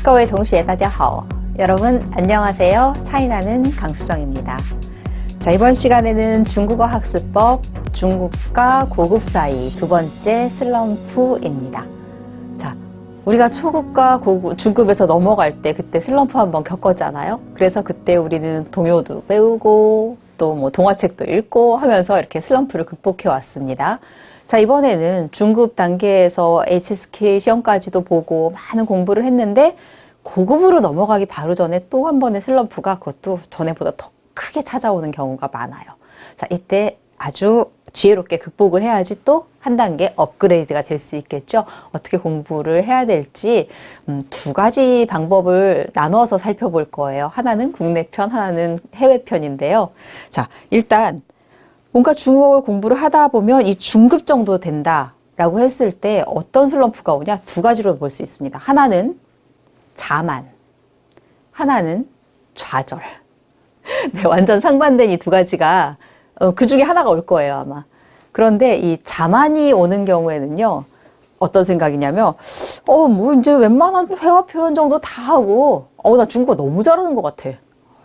各位同学大家好. 여러분 안녕하세요. 차이나는 강수정입니다. 자, 이번 시간에는 중국어 학습법 중급과 고급 사이 두 번째 슬럼프입니다. 자, 우리가 초급과 중급에서 넘어갈 때 그때 슬럼프 한번 겪었잖아요. 그래서 그때 우리는 동요도 배우고 또 뭐 동화책도 읽고 하면서 이렇게 슬럼프를 극복해 왔습니다. 자, 이번에는 중급 단계에서 HSK 시험까지도 보고 많은 공부를 했는데 고급으로 넘어가기 바로 전에 또 한 번의 슬럼프가 그것도 전에보다 더 크게 찾아오는 경우가 많아요. 자, 이때 아주 지혜롭게 극복을 해야지 또 한 단계 업그레이드가 될 수 있겠죠. 어떻게 공부를 해야 될지 두 가지 방법을 나눠서 살펴볼 거예요. 하나는 국내 편, 하나는 해외 편인데요. 자, 일단 뭔가 중국어 공부를 하다 보면 이 중급 정도 된다라고 했을 때 어떤 슬럼프가 오냐? 두 가지로 볼 수 있습니다. 하나는 자만, 하나는 좌절. 네, 완전 상반된 이 두 가지가 그 중에 하나가 올 거예요, 아마. 그런데 이 자만이 오는 경우에는요, 어떤 생각이냐면, 뭐 이제 웬만한 회화 표현 정도 다 하고, 나 중국어 너무 잘하는 것 같아.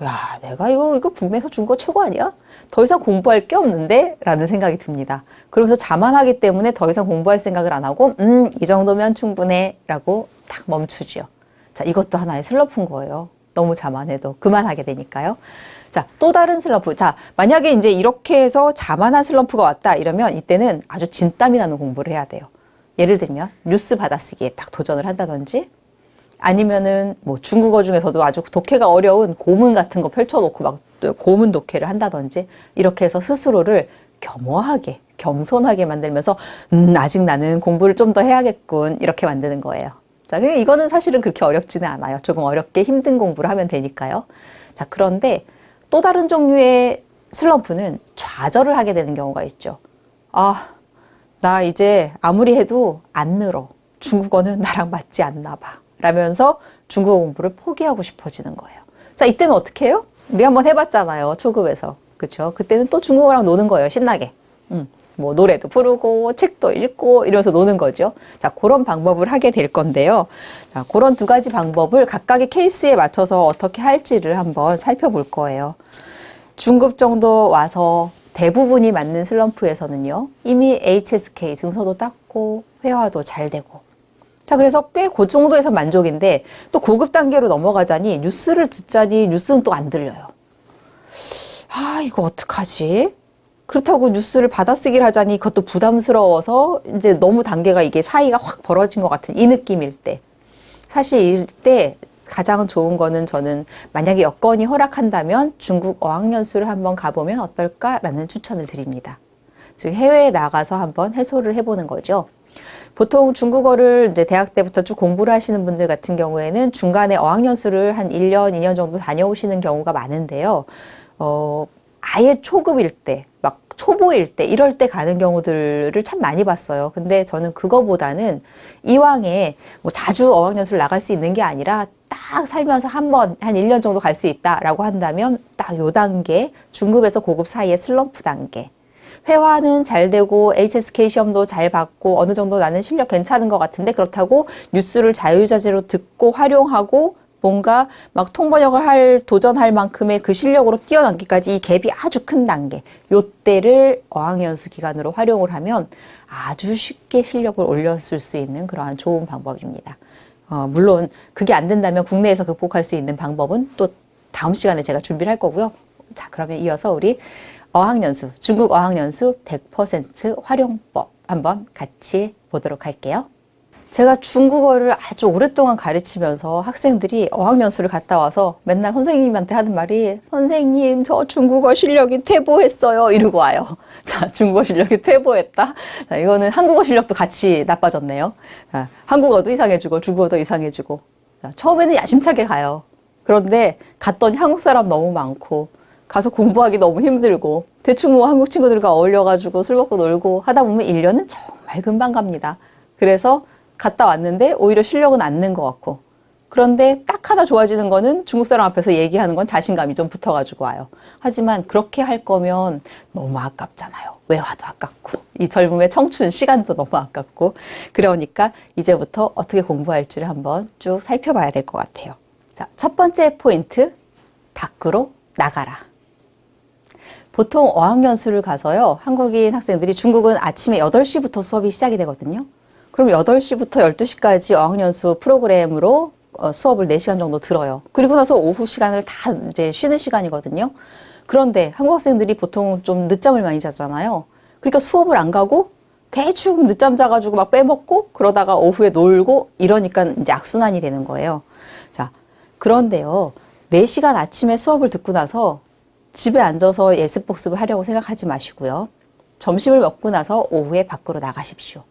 야, 내가 이거 국내에서 중국어 최고 아니야? 더 이상 공부할 게 없는데? 라는 생각이 듭니다. 그러면서 자만하기 때문에 더 이상 공부할 생각을 안 하고, 이 정도면 충분해. 라고 딱 멈추죠. 자, 이것도 하나의 슬럼프인 거예요. 너무 자만해도 그만하게 되니까요. 자, 또 다른 슬럼프. 자, 만약에 이제 이렇게 해서 자만한 슬럼프가 왔다 이러면 이때는 아주 진땀이 나는 공부를 해야 돼요. 예를 들면 뉴스 받아쓰기에 딱 도전을 한다든지 아니면은 뭐 중국어 중에서도 아주 독해가 어려운 고문 같은 거 펼쳐놓고 막 고문 독해를 한다든지 이렇게 해서 스스로를 겸허하게, 겸손하게 만들면서 아직 나는 공부를 좀 더 해야겠군 이렇게 만드는 거예요. 자, 이거는 사실은 그렇게 어렵지는 않아요. 조금 어렵게 힘든 공부를 하면 되니까요. 자, 그런데 또 다른 종류의 슬럼프는 좌절을 하게 되는 경우가 있죠. 아, 나 이제 아무리 해도 안 늘어. 중국어는 나랑 맞지 않나 봐. 라면서 중국어 공부를 포기하고 싶어지는 거예요. 자, 이때는 어떻게 해요? 우리 한번 해봤잖아요. 초급에서. 그쵸? 그때는 또 중국어랑 노는 거예요. 신나게. 뭐 노래도 부르고 책도 읽고 이러면서 노는 거죠. 자, 그런 방법을 하게 될 건데요. 자, 그런 두 가지 방법을 각각의 케이스에 맞춰서 어떻게 할지를 한번 살펴볼 거예요. 중급 정도 와서 대부분이 맞는 슬럼프에서는요. 이미 HSK 증서도 땄고 회화도 잘 되고. 자, 그래서 꽤 그 정도에서 만족인데 또 고급 단계로 넘어가자니 뉴스를 듣자니 뉴스는 또 안 들려요. 아, 이거 어떡하지? 그렇다고 뉴스를 받아쓰기를 하자니 그것도 부담스러워서 이제 너무 단계가 이게 사이가 확 벌어진 것 같은 이 느낌일 때. 사실 이때 가장 좋은 거는 저는 만약에 여건이 허락한다면 중국 어학연수를 한번 가보면 어떨까라는 추천을 드립니다. 즉 해외에 나가서 한번 해소를 해보는 거죠. 보통 중국어를 이제 대학 때부터 쭉 공부를 하시는 분들 같은 경우에는 중간에 어학연수를 한 1년, 2년 정도 다녀오시는 경우가 많은데요. 아예 초급일 때, 막 초보일 때, 이럴 때 가는 경우들을 참 많이 봤어요. 근데 저는 그거보다는 이왕에 뭐 자주 어학연수를 나갈 수 있는 게 아니라 딱 살면서 한 1년 정도 갈 수 있다라고 한다면 딱 요 단계, 중급에서 고급 사이의 슬럼프 단계. 회화는 잘 되고 HSK 시험도 잘 받고 어느 정도 나는 실력 괜찮은 것 같은데 그렇다고 뉴스를 자유자재로 듣고 활용하고 뭔가 막 통번역을 도전할 만큼의 그 실력으로 뛰어넘기까지 이 갭이 아주 큰 단계. 요때를 어학연수 기간으로 활용을 하면 아주 쉽게 실력을 올렸을 수 있는 그러한 좋은 방법입니다. 물론 그게 안 된다면 국내에서 극복할 수 있는 방법은 또 다음 시간에 제가 준비를 할 거고요. 자, 그러면 이어서 우리 어학연수, 중국 어학연수 100% 활용법 한번 같이 보도록 할게요. 제가 중국어를 아주 오랫동안 가르치면서 학생들이 어학연수를 갔다 와서 맨날 선생님한테 하는 말이 선생님, 저 중국어 실력이 퇴보했어요. 이러고 와요. 자, 중국어 실력이 퇴보했다. 자, 이거는 한국어 실력도 같이 나빠졌네요. 자, 한국어도 이상해지고 중국어도 이상해지고. 자, 처음에는 야심차게 가요. 그런데 갔더니 한국 사람 너무 많고 가서 공부하기 너무 힘들고 대충 뭐 한국 친구들과 어울려가지고 술 먹고 놀고 하다 보면 1년은 정말 금방 갑니다. 그래서 갔다 왔는데 오히려 실력은 안 는 것 같고 그런데 딱 하나 좋아지는 거는 중국 사람 앞에서 얘기하는 건 자신감이 좀 붙어가지고 와요. 하지만 그렇게 할 거면 너무 아깝잖아요. 외화도 아깝고 이 젊음의 청춘 시간도 너무 아깝고 그러니까 이제부터 어떻게 공부할지를 한번 쭉 살펴봐야 될 것 같아요. 자, 첫 번째 포인트, 밖으로 나가라. 보통 어학연수를 가서요, 한국인 학생들이 중국은 아침에 8시부터 수업이 시작이 되거든요. 그럼 8시부터 12시까지 어학연수 프로그램으로 수업을 4시간 정도 들어요. 그리고 나서 오후 시간을 다 이제 쉬는 시간이거든요. 그런데 한국 학생들이 보통 좀 늦잠을 많이 자잖아요. 그러니까 수업을 안 가고 대충 늦잠 자가지고 막 빼먹고 그러다가 오후에 놀고 이러니까 이제 악순환이 되는 거예요. 자, 그런데요, 4시간 아침에 수업을 듣고 나서 집에 앉아서 예습 복습을 하려고 생각하지 마시고요. 점심을 먹고 나서 오후에 밖으로 나가십시오.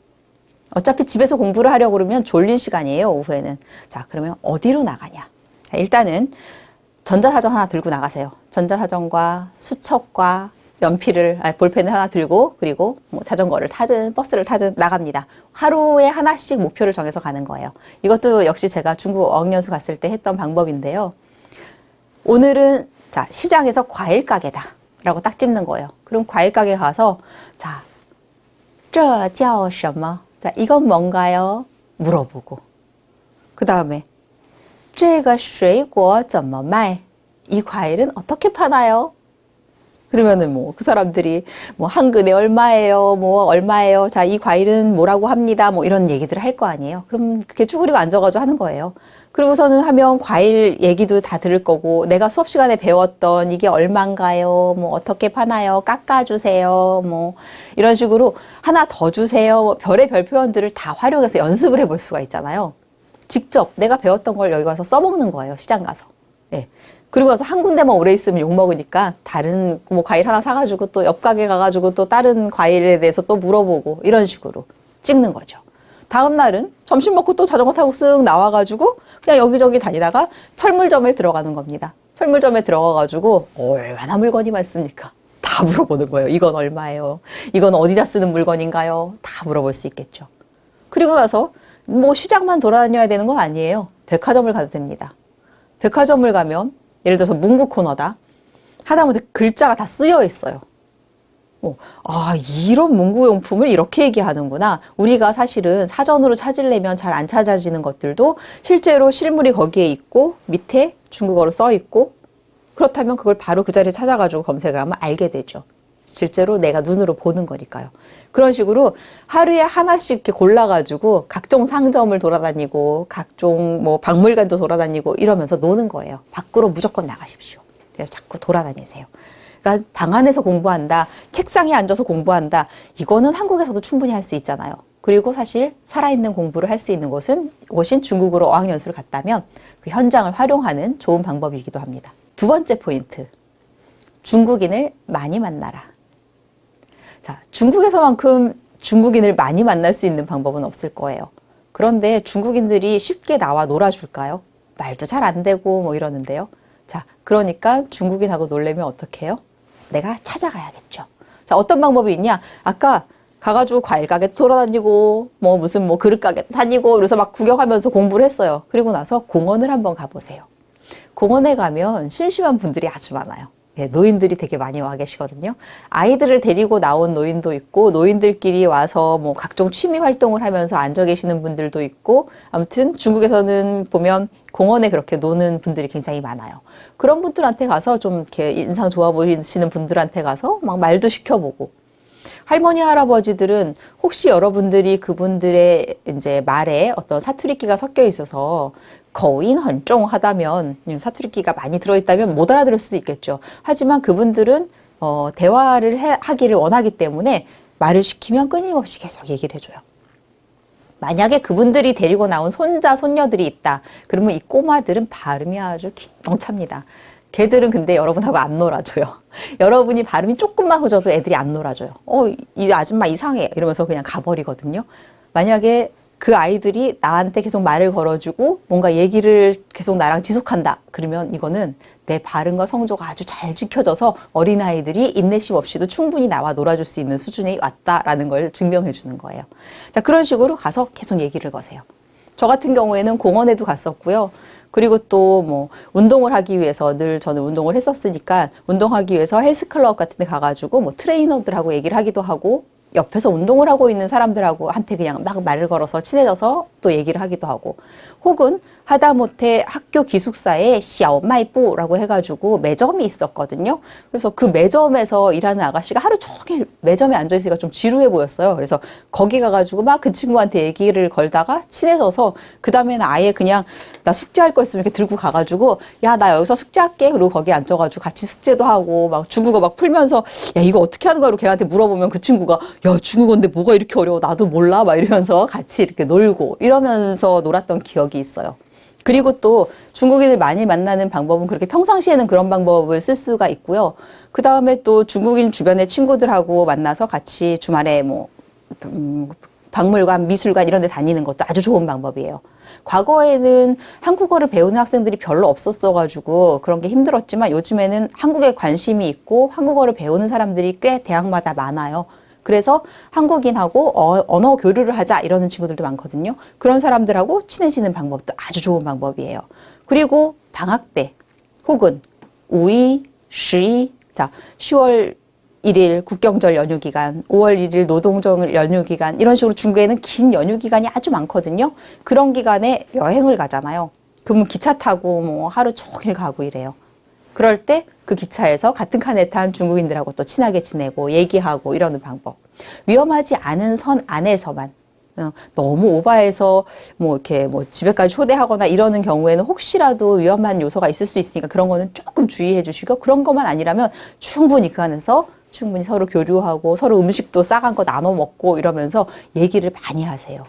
어차피 집에서 공부를 하려고 그러면 졸린 시간이에요, 오후에는. 자, 그러면 어디로 나가냐? 자, 일단은 전자사전 하나 들고 나가세요. 전자사전과 수첩과 연필을, 볼펜을 하나 들고, 그리고 뭐 자전거를 타든 버스를 타든 나갑니다. 하루에 하나씩 목표를 정해서 가는 거예요. 이것도 역시 제가 중국 어학연수 갔을 때 했던 방법인데요. 오늘은 자, 시장에서 과일 가게다 라고 딱 찝는 거예요. 그럼 과일 가게 가서 자, 这叫什么? 자, 이건 뭔가요? 물어보고. 그 다음에 这个水果怎么卖? 이 과일은 어떻게 파나요? 그러면은 뭐 그 사람들이 뭐 한 근에 얼마예요? 뭐 얼마예요? 자, 이 과일은 뭐라고 합니다. 뭐 이런 얘기들을 할 거 아니에요. 그럼 그렇게 쭈그리고 앉아가지고 하는 거예요. 그리고서는 하면 과일 얘기도 다 들을 거고, 내가 수업 시간에 배웠던 이게 얼마인가요? 뭐 어떻게 파나요? 깎아주세요. 뭐 이런 식으로 하나 더 주세요. 뭐 별의별 표현들을 다 활용해서 연습을 해볼 수가 있잖아요. 직접 내가 배웠던 걸 여기 가서 써먹는 거예요. 시장 가서. 예. 그리고 나서 한 군데만 오래 있으면 욕먹으니까 다른 뭐 과일 하나 사가지고 또 옆 가게 가가지고 또 다른 과일에 대해서 또 물어보고 이런 식으로 찍는 거죠. 다음 날은 점심 먹고 또 자전거 타고 쓱 나와가지고 그냥 여기저기 다니다가 철물점에 들어가는 겁니다. 철물점에 들어가가지고 얼마나 물건이 많습니까? 다 물어보는 거예요. 이건 얼마예요? 이건 어디다 쓰는 물건인가요? 다 물어볼 수 있겠죠. 그리고 나서 뭐 시장만 돌아다녀야 되는 건 아니에요. 백화점을 가도 됩니다. 백화점을 가면 예를 들어서 문구 코너다. 하다못해 글자가 다 쓰여 있어요. 아, 이런 문구용품을 이렇게 얘기하는구나. 우리가 사실은 사전으로 찾으려면 잘 안 찾아지는 것들도 실제로 실물이 거기에 있고 밑에 중국어로 써 있고, 그렇다면 그걸 바로 그 자리에 찾아가지고 검색을 하면 알게 되죠. 실제로 내가 눈으로 보는 거니까요. 그런 식으로 하루에 하나씩 이렇게 골라가지고 각종 상점을 돌아다니고 각종 뭐 박물관도 돌아다니고 이러면서 노는 거예요. 밖으로 무조건 나가십시오. 그래서 자꾸 돌아다니세요. 그러니까 방 안에서 공부한다, 책상에 앉아서 공부한다, 이거는 한국에서도 충분히 할 수 있잖아요. 그리고 사실 살아있는 공부를 할 수 있는 곳인 중국으로 어학연수를 갔다면 그 현장을 활용하는 좋은 방법이기도 합니다. 두 번째 포인트, 중국인을 많이 만나라. 자, 중국에서만큼 중국인을 많이 만날 수 있는 방법은 없을 거예요. 그런데 중국인들이 쉽게 나와 놀아줄까요? 말도 잘 안 되고 뭐 이러는데요. 자, 그러니까 중국인하고 놀려면 어떻게 해요? 내가 찾아가야겠죠. 자, 어떤 방법이 있냐? 아까 가가지고 과일 가게도 돌아다니고 뭐 무슨 뭐 그릇 가게도 다니고 그래서 막 구경하면서 공부를 했어요. 그리고 나서 공원을 한번 가보세요. 공원에 가면 심심한 분들이 아주 많아요. 예, 노인들이 되게 많이 와 계시거든요. 아이들을 데리고 나온 노인도 있고, 노인들끼리 와서 뭐 각종 취미 활동을 하면서 앉아 계시는 분들도 있고, 아무튼 중국에서는 보면 공원에 그렇게 노는 분들이 굉장히 많아요. 그런 분들한테 가서 좀 이렇게 인상 좋아 보이시는 분들한테 가서 막 말도 시켜보고, 할머니, 할아버지들은 혹시 여러분들이 그분들의 이제 말에 어떤 사투리끼가 섞여 있어서 거인 헌종하다면, 사투리끼가 많이 들어있다면 못 알아들을 수도 있겠죠. 하지만 그분들은 대화를 하기를 원하기 때문에 말을 시키면 끊임없이 계속 얘기를 해줘요. 만약에 그분들이 데리고 나온 손자, 손녀들이 있다. 그러면 이 꼬마들은 발음이 아주 기똥찹니다. 걔들은 근데 여러분하고 안 놀아줘요. 여러분이 발음이 조금만 흐져도 애들이 안 놀아줘요. 이 아줌마 이상해. 이러면서 그냥 가버리거든요. 만약에 그 아이들이 나한테 계속 말을 걸어주고 뭔가 얘기를 계속 나랑 지속한다. 그러면 이거는 내 발음과 성조가 아주 잘 지켜져서 어린아이들이 인내심 없이도 충분히 나와 놀아줄 수 있는 수준에 왔다라는 걸 증명해 주는 거예요. 자, 그런 식으로 가서 계속 얘기를 거세요. 저 같은 경우에는 공원에도 갔었고요. 그리고 또 뭐 운동을 하기 위해서 늘 저는 운동을 했었으니까 운동하기 위해서 헬스클럽 같은 데 가가지고 뭐 트레이너들하고 얘기를 하기도 하고 옆에서 운동을 하고 있는 사람들하고 한테 그냥 막 말을 걸어서 친해져서 또 얘기를 하기도 하고 혹은 하다못해 학교 기숙사에 샤오마이뿌라고 해가지고 매점이 있었거든요. 그래서 그 매점에서 일하는 아가씨가 하루 종일 매점에 앉아있으니까 좀 지루해 보였어요. 그래서 거기 가가지고 막 그 친구한테 얘기를 걸다가 친해져서 그 다음에는 아예 그냥 나 숙제할 거 있으면 이렇게 들고 가가지고 야, 나 여기서 숙제할게. 그리고 거기 앉아가지고 같이 숙제도 하고 막 중국어 막 풀면서 야, 이거 어떻게 하는 거야? 이렇게 걔한테 물어보면 그 친구가 야, 중국어인데 뭐가 이렇게 어려워? 나도 몰라? 막 이러면서 같이 이렇게 놀고 이러면서 놀았던 기억이 있어요. 그리고 또 중국인을 많이 만나는 방법은 그렇게 평상시에는 그런 방법을 쓸 수가 있고요. 그 다음에 또 중국인 주변의 친구들하고 만나서 같이 주말에 뭐 박물관, 미술관 이런 데 다니는 것도 아주 좋은 방법이에요. 과거에는 한국어를 배우는 학생들이 별로 없었어가지고 그런 게 힘들었지만 요즘에는 한국에 관심이 있고 한국어를 배우는 사람들이 꽤 대학마다 많아요. 그래서 한국인하고 언어 교류를 하자 이러는 친구들도 많거든요. 그런 사람들하고 친해지는 방법도 아주 좋은 방법이에요. 그리고 방학 때 혹은 우이, 쉬, 자, 10월 1일 국경절 연휴 기간, 5월 1일 노동절 연휴 기간 이런 식으로 중국에는 긴 연휴 기간이 아주 많거든요. 그런 기간에 여행을 가잖아요. 그러면 기차 타고 뭐 하루 종일 가고 이래요. 그럴 때 그 기차에서 같은 칸에 탄 중국인들하고 또 친하게 지내고 얘기하고 이러는 방법. 위험하지 않은 선 안에서만 너무 오바해서 뭐 이렇게 뭐 집에까지 초대하거나 이러는 경우에는 혹시라도 위험한 요소가 있을 수 있으니까 그런 거는 조금 주의해 주시고 그런 것만 아니라면 충분히 그 안에서 충분히 서로 교류하고 서로 음식도 싸간 거 나눠 먹고 이러면서 얘기를 많이 하세요.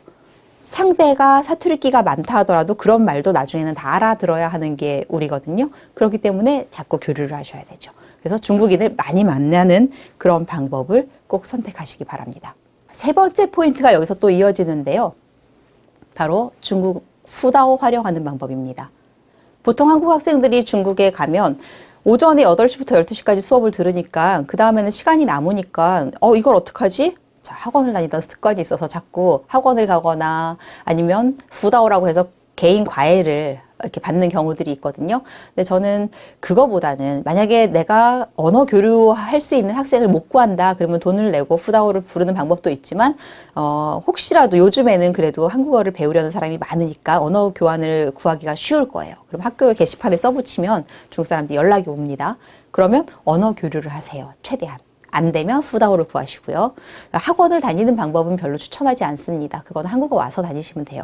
상대가 사투리끼가 많다 하더라도 그런 말도 나중에는 다 알아들어야 하는 게 우리거든요. 그렇기 때문에 자꾸 교류를 하셔야 되죠. 그래서 중국인을 많이 만나는 그런 방법을 꼭 선택하시기 바랍니다. 세 번째 포인트가 여기서 또 이어지는데요. 바로 중국 후다오 활용하는 방법입니다. 보통 한국 학생들이 중국에 가면 오전에 8시부터 12시까지 수업을 들으니까 그 다음에는 시간이 남으니까 이걸 어떡하지? 자, 학원을 다니던 습관이 있어서 자꾸 학원을 가거나 아니면 후다오라고 해서 개인 과외를 이렇게 받는 경우들이 있거든요. 근데 저는 그거보다는 만약에 내가 언어 교류할 수 있는 학생을 못 구한다 그러면 돈을 내고 후다오를 부르는 방법도 있지만 혹시라도 요즘에는 그래도 한국어를 배우려는 사람이 많으니까 언어 교환을 구하기가 쉬울 거예요. 그럼 학교 게시판에 써붙이면 중국 사람들이 연락이 옵니다. 그러면 언어 교류를 하세요. 최대한. 안 되면 후다오를 구하시고요. 학원을 다니는 방법은 별로 추천하지 않습니다. 그건 한국어 와서 다니시면 돼요.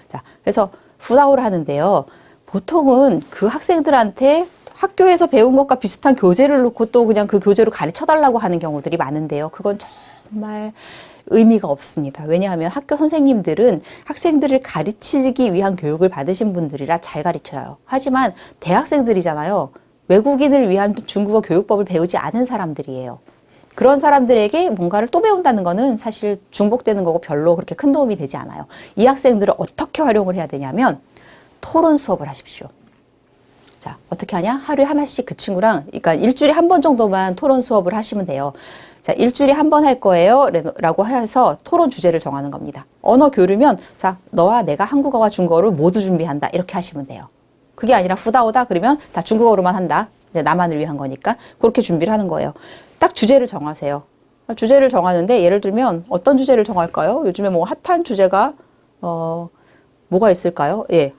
자, 그래서 후다오를 하는데요. 보통은 그 학생들한테 학교에서 배운 것과 비슷한 교재를 놓고 또 그냥 그 교재로 가르쳐 달라고 하는 경우들이 많은데요. 그건 정말 의미가 없습니다. 왜냐하면 학교 선생님들은 학생들을 가르치기 위한 교육을 받으신 분들이라 잘 가르쳐요. 하지만 대학생들이잖아요. 외국인을 위한 중국어 교육법을 배우지 않은 사람들이에요. 그런 사람들에게 뭔가를 또 배운다는 거는 사실 중복되는 거고 별로 그렇게 큰 도움이 되지 않아요. 이 학생들을 어떻게 활용을 해야 되냐면 토론 수업을 하십시오. 자, 어떻게 하냐? 하루에 하나씩 그 친구랑, 그러니까 일주일에 한 번 정도만 토론 수업을 하시면 돼요. 자, 일주일에 한 번 할 거예요. 라고 해서 토론 주제를 정하는 겁니다. 언어 교류면, 자, 너와 내가 한국어와 중국어를 모두 준비한다. 이렇게 하시면 돼요. 그게 아니라 후다오다 그러면 다 중국어로만 한다. 나만을 위한 거니까. 그렇게 준비를 하는 거예요. 딱 주제를 정하세요. 주제를 정하는데 예를 들면 어떤 주제를 정할까요? 요즘에 뭐 핫한 주제가 뭐가 있을까요? 예.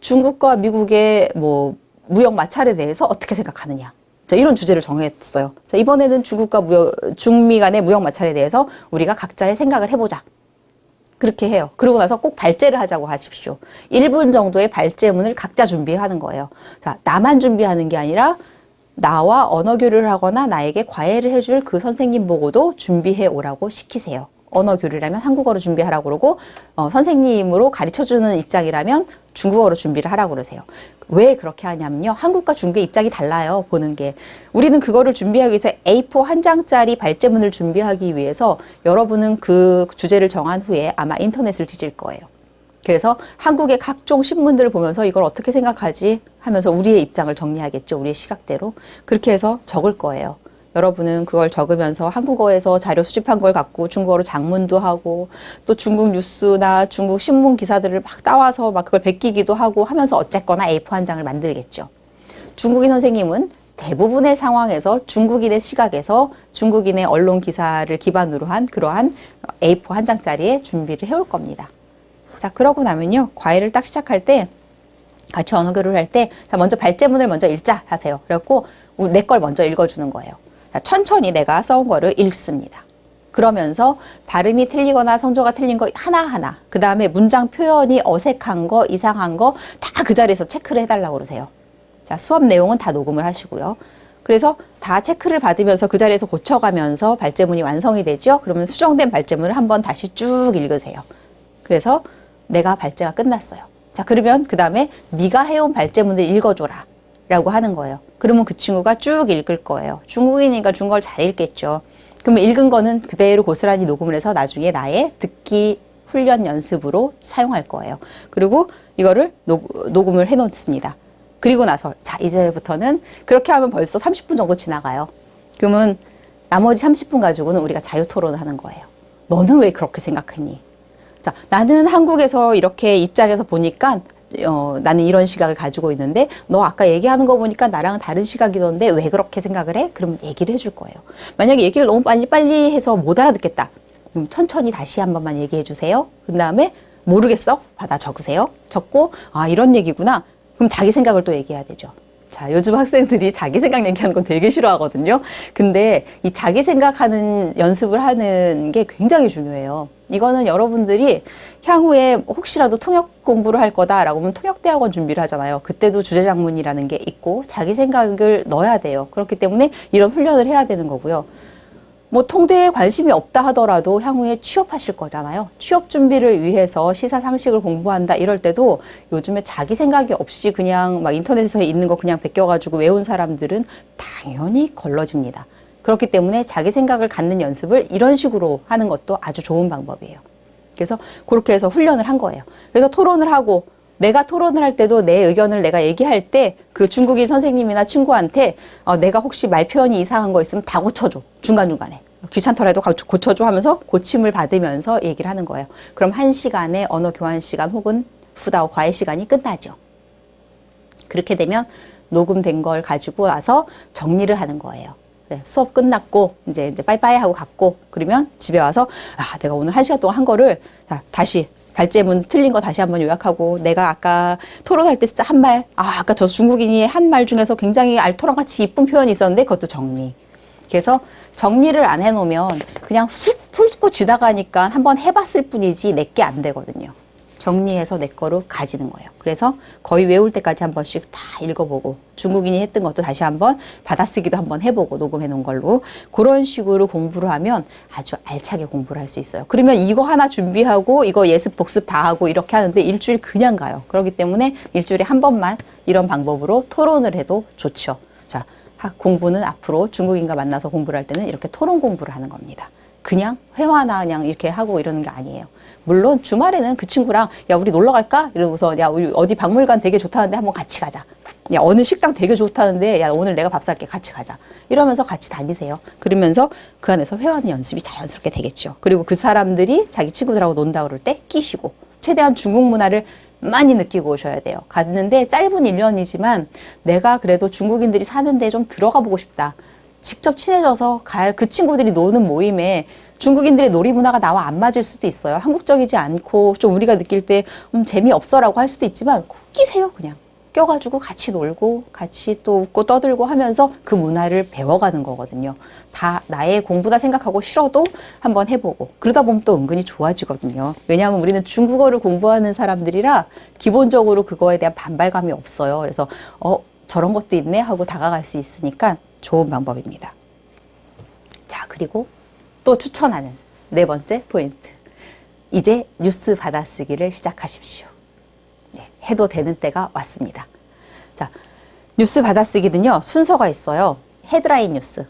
중국과 미국의 뭐 무역 마찰에 대해서 어떻게 생각하느냐. 자, 이런 주제를 정했어요. 자, 이번에는 중미 간의 무역 마찰에 대해서 우리가 각자의 생각을 해보자. 그렇게 해요. 그러고 나서 꼭 발제를 하자고 하십시오. 1분 정도의 발제문을 각자 준비하는 거예요. 자, 나만 준비하는 게 아니라 나와 언어 교류를 하거나 나에게 과외를 해줄 그 선생님 보고도 준비해 오라고 시키세요. 언어 교류라면 한국어로 준비하라고 그러고 선생님으로 가르쳐주는 입장이라면 중국어로 준비를 하라고 그러세요. 왜 그렇게 하냐면요. 한국과 중국의 입장이 달라요. 보는 게. 우리는 그거를 준비하기 위해서 A4 한 장짜리 발제문을 준비하기 위해서 여러분은 그 주제를 정한 후에 아마 인터넷을 뒤질 거예요. 그래서 한국의 각종 신문들을 보면서 이걸 어떻게 생각하지 하면서 우리의 입장을 정리하겠죠. 우리의 시각대로. 그렇게 해서 적을 거예요. 여러분은 그걸 적으면서 한국어에서 자료 수집한 걸 갖고 중국어로 작문도 하고 또 중국 뉴스나 중국 신문 기사들을 막 따와서 막 그걸 베끼기도 하고 하면서 어쨌거나 A4 한 장을 만들겠죠. 중국인 선생님은 대부분의 상황에서 중국인의 시각에서 중국인의 언론 기사를 기반으로 한 그러한 A4 한 장짜리의 준비를 해올 겁니다. 자, 그러고 나면요. 과외를 딱 시작할 때 같이 언어 교류를 할 때 자, 먼저 발제문을 먼저 읽자 하세요. 그래갖고 내 걸 먼저 읽어주는 거예요. 자, 천천히 내가 써온 거를 읽습니다. 그러면서 발음이 틀리거나 성조가 틀린 거 하나하나 그 다음에 문장 표현이 어색한 거 이상한 거 다 그 자리에서 체크를 해달라고 그러세요. 자, 수업 내용은 다 녹음을 하시고요. 그래서 다 체크를 받으면서 그 자리에서 고쳐가면서 발제문이 완성이 되죠. 그러면 수정된 발제문을 한번 다시 쭉 읽으세요. 그래서 내가 발제가 끝났어요. 자, 그러면 그 다음에 네가 해온 발제문을 읽어줘라 라고 하는 거예요. 그러면 그 친구가 쭉 읽을 거예요. 중국인이니까 중국어를 잘 읽겠죠. 그러면 읽은 거는 그대로 고스란히 녹음을 해서 나중에 나의 듣기 훈련 연습으로 사용할 거예요. 그리고 이거를 녹음을 해놓습니다. 그리고 나서 자, 이제부터는 그렇게 하면 벌써 30분 정도 지나가요. 그러면 나머지 30분 가지고는 우리가 자유토론을 하는 거예요. 너는 왜 그렇게 생각했니? 자, 나는 한국에서 이렇게 입장에서 보니까 나는 이런 시각을 가지고 있는데 너 아까 얘기하는 거 보니까 나랑은 다른 시각이던데 왜 그렇게 생각을 해? 그러면 얘기를 해줄 거예요. 만약에 얘기를 너무 빨리 해서 못 알아듣겠다. 그럼 천천히 다시 한 번만 얘기해 주세요. 그 다음에 모르겠어? 받아 적으세요. 적고 아, 이런 얘기구나. 그럼 자기 생각을 또 얘기해야 되죠. 자, 요즘 학생들이 자기 생각 얘기하는 건 되게 싫어하거든요. 근데 이 자기 생각하는 연습을 하는 게 굉장히 중요해요. 이거는 여러분들이 향후에 혹시라도 통역 공부를 할 거다라고 하면 통역대학원 준비를 하잖아요. 그때도 주제작문이라는 게 있고 자기 생각을 넣어야 돼요. 그렇기 때문에 이런 훈련을 해야 되는 거고요. 뭐 통대에 관심이 없다 하더라도 향후에 취업하실 거잖아요. 취업 준비를 위해서 시사상식을 공부한다 이럴 때도 요즘에 자기 생각이 없이 그냥 막 인터넷에서 있는 거 그냥 베껴가지고 외운 사람들은 당연히 걸러집니다. 그렇기 때문에 자기 생각을 갖는 연습을 이런 식으로 하는 것도 아주 좋은 방법이에요. 그래서 그렇게 해서 훈련을 한 거예요. 그래서 토론을 하고 내가 토론을 할 때도 내 의견을 내가 얘기할 때 그 중국인 선생님이나 친구한테 내가 혹시 말 표현이 이상한 거 있으면 다 고쳐줘. 중간중간에. 귀찮더라도 고쳐줘 하면서 고침을 받으면서 얘기를 하는 거예요. 그럼 1시간의 언어 교환 시간 혹은 푸다오 과외 시간이 끝나죠. 그렇게 되면 녹음된 걸 가지고 와서 정리를 하는 거예요. 네, 수업 끝났고 이제 빠이빠이 하고 갔고 그러면 집에 와서 아, 내가 오늘 1시간 동안 한 거를 다시 발제문 틀린 거 다시 한번 요약하고 내가 아까 토론할 때 한 말, 아까 저 중국인이 한 말 중에서 굉장히 알토랑같이 이쁜 표현이 있었는데 그것도 정리. 그래서 정리를 안 해놓으면 그냥 쑥 훑고 지나가니까 한번 해봤을 뿐이지 내게 안 되거든요. 정리해서 내 거로 가지는 거예요. 그래서 거의 외울 때까지 한 번씩 다 읽어보고 중국인이 했던 것도 다시 한번 받아쓰기도 한번 해보고 녹음해 놓은 걸로 그런 식으로 공부를 하면 아주 알차게 공부를 할 수 있어요. 그러면 이거 하나 준비하고 이거 예습 복습 다 하고 이렇게 하는데 일주일 그냥 가요. 그렇기 때문에 일주일에 한 번만 이런 방법으로 토론을 해도 좋죠. 자, 공부는 앞으로 중국인과 만나서 공부를 할 때는 이렇게 토론 공부를 하는 겁니다. 그냥 회화나 그냥 이렇게 하고 이러는 게 아니에요. 물론 주말에는 그 친구랑 야 우리 놀러 갈까? 이러고서 야 우리 어디 박물관 되게 좋다는데 한번 같이 가자. 야 어느 식당 되게 좋다는데 야 오늘 내가 밥 살게 같이 가자. 이러면서 같이 다니세요. 그러면서 그 안에서 회화하는 연습이 자연스럽게 되겠죠. 그리고 그 사람들이 자기 친구들하고 논다 그럴 때 끼시고 최대한 중국 문화를 많이 느끼고 오셔야 돼요. 갔는데 짧은 1년이지만 내가 그래도 중국인들이 사는데 좀 들어가 보고 싶다. 직접 친해져서 그 친구들이 노는 모임에 중국인들의 놀이 문화가 나와 안 맞을 수도 있어요. 한국적이지 않고 좀 우리가 느낄 때 재미없어라고 할 수도 있지만 꼭 끼세요. 그냥 껴가지고 같이 놀고 같이 또 웃고 떠들고 하면서 그 문화를 배워가는 거거든요. 다 나의 공부다 생각하고 싫어도 한번 해보고 그러다 보면 또 은근히 좋아지거든요. 왜냐하면 우리는 중국어를 공부하는 사람들이라 기본적으로 그거에 대한 반발감이 없어요. 그래서 저런 것도 있네 하고 다가갈 수 있으니까 좋은 방법입니다. 자, 그리고 또 추천하는 4번째 포인트. 이제 뉴스 받아쓰기를 시작하십시오. 네, 해도 되는 때가 왔습니다. 자, 뉴스 받아쓰기는요, 순서가 있어요. 헤드라인 뉴스.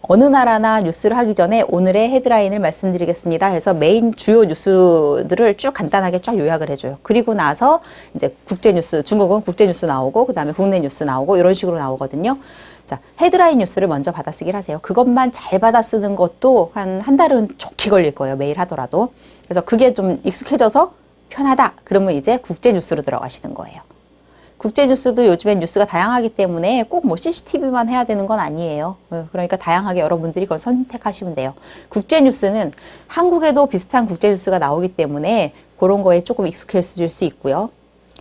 어느 나라나 뉴스를 하기 전에 오늘의 헤드라인을 말씀드리겠습니다 해서 메인 주요 뉴스들을 쭉 간단하게 쫙 요약을 해줘요. 그리고 나서 이제 국제 뉴스, 중국은 국제 뉴스 나오고, 그 다음에 국내 뉴스 나오고, 이런 식으로 나오거든요. 자, 헤드라인 뉴스를 먼저 받아쓰기를 하세요. 그것만 잘 받아쓰는 것도 한 달은 좋게 걸릴 거예요. 매일 하더라도. 그래서 그게 좀 익숙해져서 편하다. 그러면 이제 국제 뉴스로 들어가시는 거예요. 국제 뉴스도 요즘엔 뉴스가 다양하기 때문에 꼭 뭐 CCTV만 해야 되는 건 아니에요. 그러니까 다양하게 여러분들이 그걸 선택하시면 돼요. 국제 뉴스는 한국에도 비슷한 국제 뉴스가 나오기 때문에 그런 거에 조금 익숙해질 수 있고요.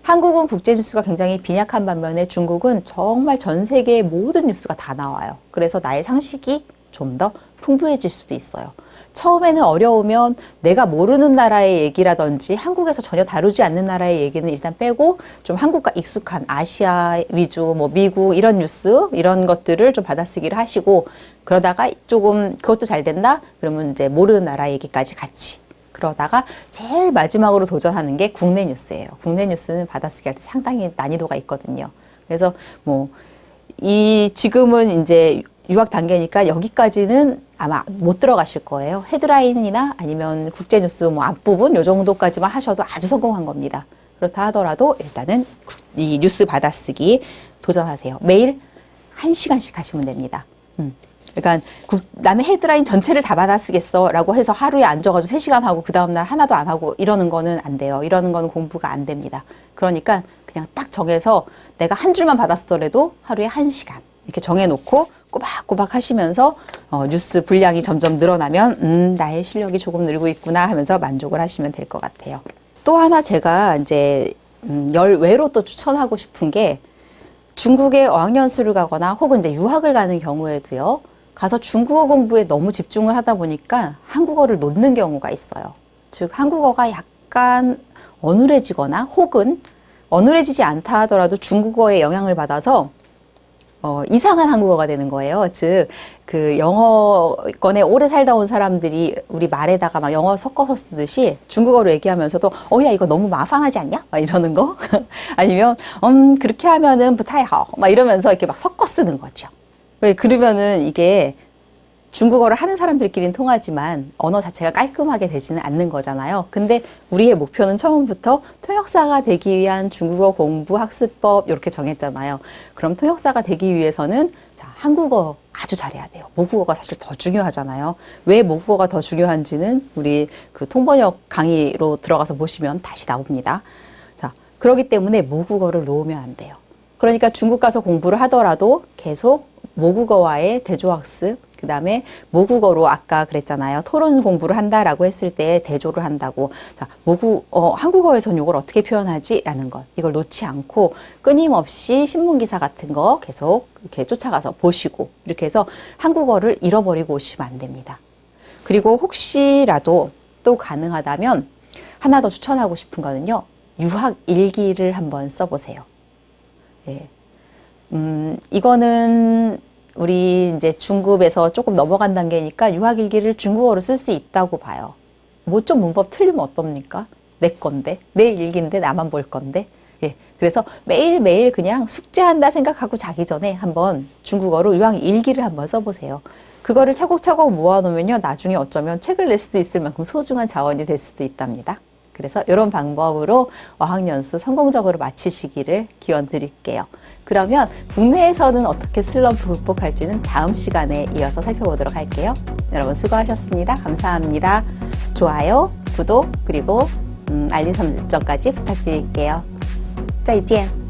한국은 국제 뉴스가 굉장히 빈약한 반면에 중국은 정말 전 세계의 모든 뉴스가 다 나와요. 그래서 나의 상식이 좀 더 풍부해질 수도 있어요. 처음에는 어려우면 내가 모르는 나라의 얘기라든지 한국에서 전혀 다루지 않는 나라의 얘기는 일단 빼고 좀 한국과 익숙한 아시아 위주, 뭐 미국 이런 뉴스 이런 것들을 좀 받아쓰기를 하시고 그러다가 조금 그것도 잘 된다? 그러면 이제 모르는 나라 얘기까지 같이 그러다가 제일 마지막으로 도전하는 게 국내 뉴스예요. 국내 뉴스는 받아쓰기 할 때 상당히 난이도가 있거든요. 그래서 뭐 지금은 이제 유학 단계니까 여기까지는 아마 못 들어가실 거예요. 헤드라인이나 아니면 국제뉴스 뭐 앞부분 요 정도까지만 하셔도 아주 성공한 겁니다. 그렇다 하더라도 일단은 이 뉴스 받아쓰기 도전하세요. 매일 1시간씩 하시면 됩니다. 그러니까 나는 헤드라인 전체를 다 받아쓰겠어 라고 해서 하루에 앉아가지고 3시간 하고 그 다음날 하나도 안 하고 이러는 거는 안 돼요. 이러는 거는 공부가 안 됩니다. 그러니까 그냥 딱 정해서 내가 한 줄만 받았더라도 하루에 1시간 이렇게 정해놓고 꼬박꼬박 하시면서 뉴스 분량이 점점 늘어나면 나의 실력이 조금 늘고 있구나 하면서 만족을 하시면 될 것 같아요. 또 하나 제가 이제 열외로 또 추천하고 싶은 게 중국에 어학연수를 가거나 혹은 이제 유학을 가는 경우에도요. 가서 중국어 공부에 너무 집중을 하다 보니까 한국어를 놓는 경우가 있어요. 즉 한국어가 약간 어눌해지거나 혹은 어눌해지지 않다 하더라도 중국어에 영향을 받아서 이상한 한국어가 되는 거예요. 즉, 그 영어권에 오래 살다 온 사람들이 우리 말에다가 막 영어 섞어서 쓰듯이 중국어로 얘기하면서도 야, 이거 너무 마판하지 않냐? 막 이러는 거. 아니면, 그렇게 하면은 부타이하오. 막 이러면서 이렇게 막 섞어 쓰는 거죠. 그러면은 이게 중국어를 하는 사람들끼리는 통하지만 언어 자체가 깔끔하게 되지는 않는 거잖아요. 근데 우리의 목표는 처음부터 통역사가 되기 위한 중국어 공부 학습법 이렇게 정했잖아요. 그럼 통역사가 되기 위해서는 한국어 아주 잘해야 돼요. 모국어가 사실 더 중요하잖아요. 왜 모국어가 더 중요한지는 우리 그 통번역 강의로 들어가서 보시면 다시 나옵니다. 자, 그렇기 때문에 모국어를 놓으면 안 돼요. 그러니까 중국 가서 공부를 하더라도 계속 모국어와의 대조학습, 그 다음에 모국어로 아까 그랬잖아요. 토론 공부를 한다라고 했을 때 대조를 한다고. 자, 한국어에선 이걸 어떻게 표현하지? 라는 것. 이걸 놓지 않고 끊임없이 신문기사 같은 거 계속 이렇게 쫓아가서 보시고 이렇게 해서 한국어를 잃어버리고 오시면 안 됩니다. 그리고 혹시라도 또 가능하다면 하나 더 추천하고 싶은 거는요. 유학 일기를 한번 써보세요. 예. 이거는 우리 이제 중급에서 조금 넘어간 단계니까 유학일기를 중국어로 쓸 수 있다고 봐요. 뭐 좀 문법 틀리면 어떻습니까? 내 건데, 내 일기인데 나만 볼 건데. 예. 그래서 매일매일 그냥 숙제한다 생각하고 자기 전에 한번 중국어로 유학일기를 한번 써보세요. 그거를 차곡차곡 모아놓으면요. 나중에 어쩌면 책을 낼 수도 있을 만큼 소중한 자원이 될 수도 있답니다. 그래서 이런 방법으로 어학연수 성공적으로 마치시기를 기원 드릴게요. 그러면 국내에서는 어떻게 슬럼프 극복할지는 다음 시간에 이어서 살펴보도록 할게요. 여러분 수고하셨습니다. 감사합니다. 좋아요, 구독, 그리고 알림 설정까지 부탁드릴게요. 再见.